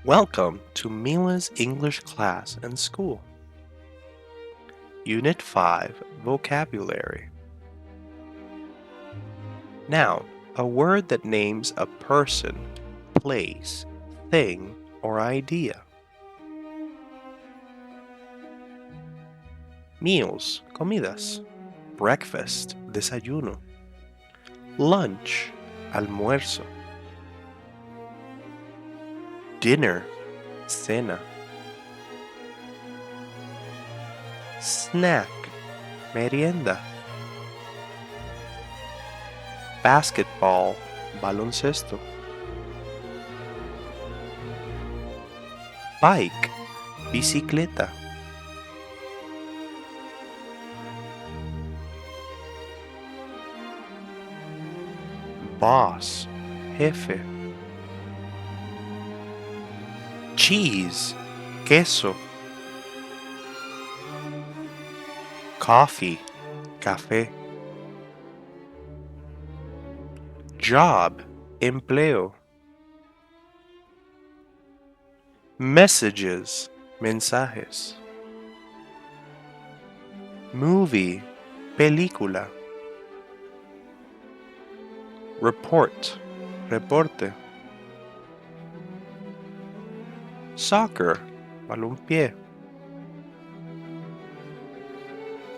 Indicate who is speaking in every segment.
Speaker 1: Welcome to Mila's English class and school. Unit 5 Vocabulary. Noun, a word that names a person, place, thing, or idea. Meals, comidas. Breakfast, desayuno. Lunch, almuerzo. Dinner, cena. Snack, merienda. Basketball, baloncesto. Bike, bicicleta. Boss, jefe. Cheese, queso. Coffee, café. Job, empleo. Messages, mensajes. Movie, película. Report, reporte. Soccer, balompié.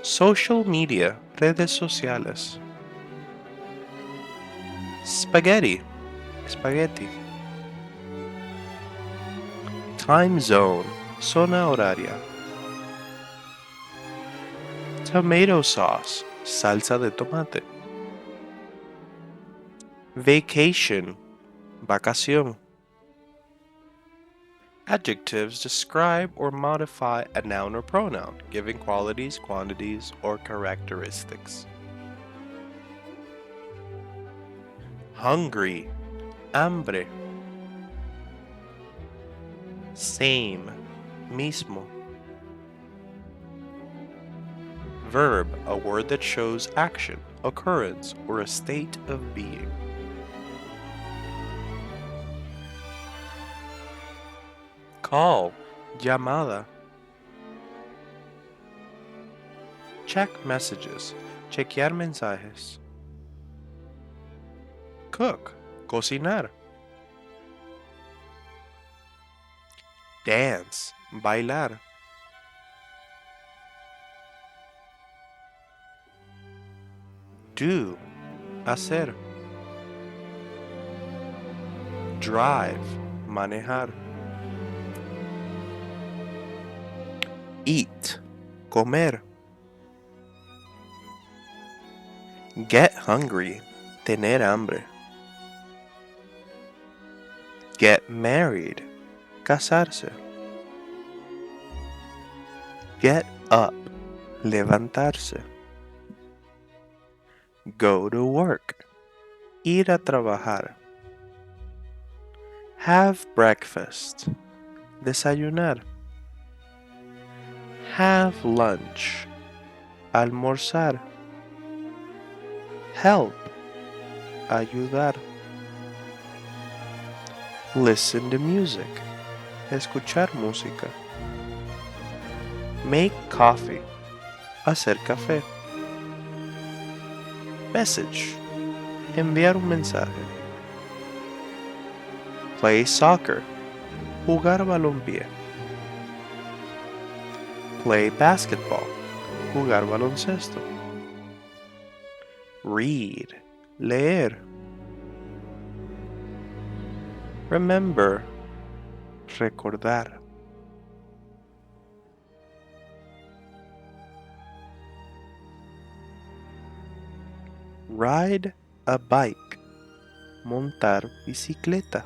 Speaker 1: Social media, redes sociales. Spaghetti, espagueti. Time zone, zona horaria. Tomato sauce, salsa de tomate. Vacation, vacación. Adjectives describe or modify a noun or pronoun, giving qualities, quantities, or characteristics. Hungry, hambre. Same, mismo. Verb, a word that shows action, occurrence, or a state of being. Call, llamada. Check messages, chequear mensajes. Cook, cocinar. Dance, bailar. Do, hacer. Drive, manejar. Eat, comer. Get hungry, tener hambre. Get married, casarse. Get up, levantarse. Go to work, ir a trabajar. Have breakfast, desayunar. Have lunch, almorzar. Help, ayudar. Listen to music, escuchar música. Make coffee, hacer café. Message, enviar un mensaje. Play soccer, jugar balompié. Play basketball, jugar baloncesto. Read, leer. Remember, recordar. Ride a bike, montar bicicleta.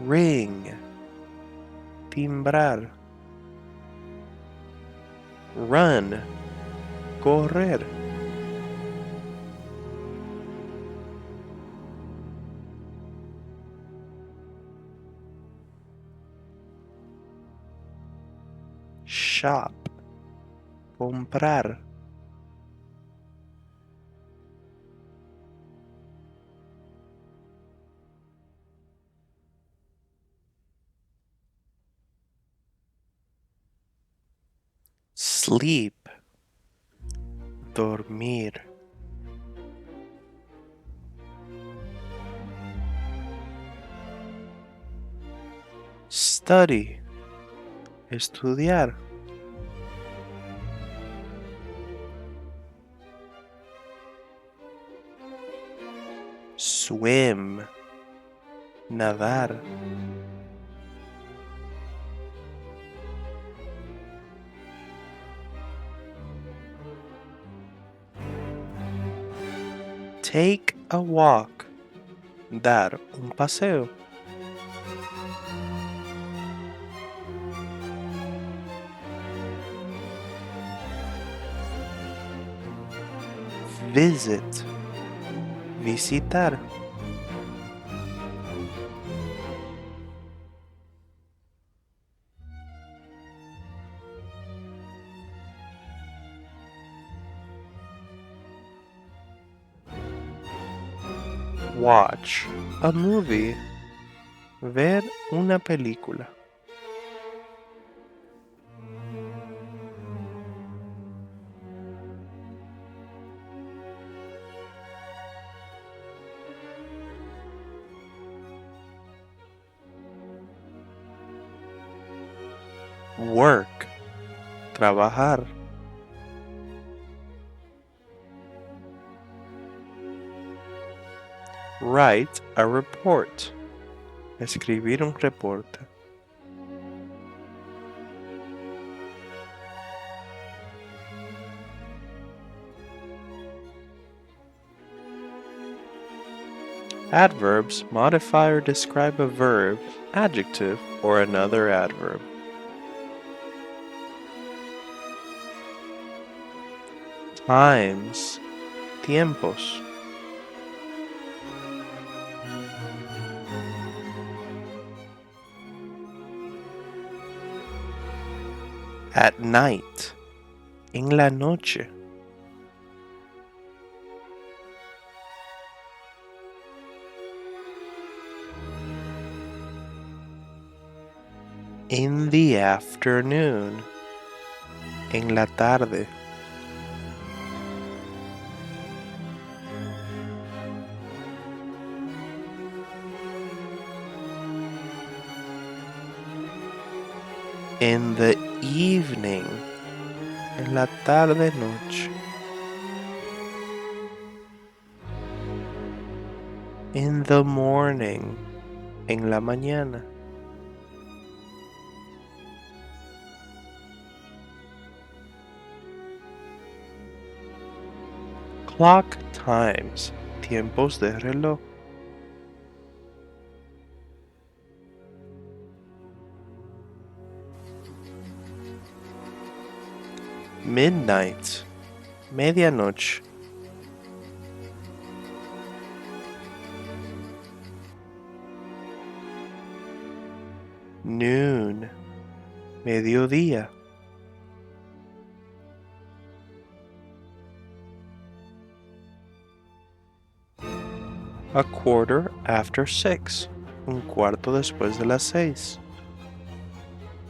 Speaker 1: Ring, timbrar. Run, correr. Shop, comprar. Sleep. Dormir. Study. Estudiar. Swim. Nadar. Take a walk. Dar un paseo. Visit. Visitar. Watch a movie. Ver una película. Work. Trabajar. Write a report. Escribir un reporte. Adverbs modify or describe a verb, adjective, or another adverb. Times. Tiempos. At night. En la noche. In the afternoon. En la tarde. In the evening. En la tarde-noche. In the morning. En la mañana. Clock times. Tiempos de reloj. Midnight. Medianoche. Noon. Mediodía. A quarter after 6. Un cuarto después de las 6.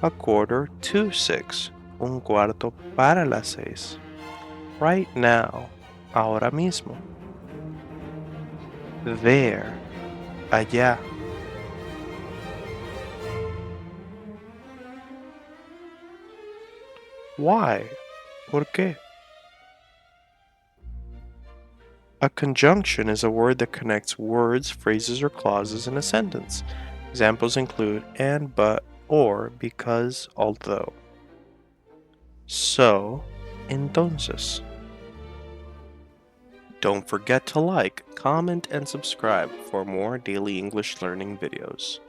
Speaker 1: A quarter to 6. Un cuarto para las 6. Right now. Ahora mismo. There. Allá. Why? ¿Por qué? A conjunction is a word that connects words, phrases, or clauses in a sentence. Examples include and, but, or, because, although. So, entonces. Don't forget to like, comment, and subscribe for more daily English learning videos.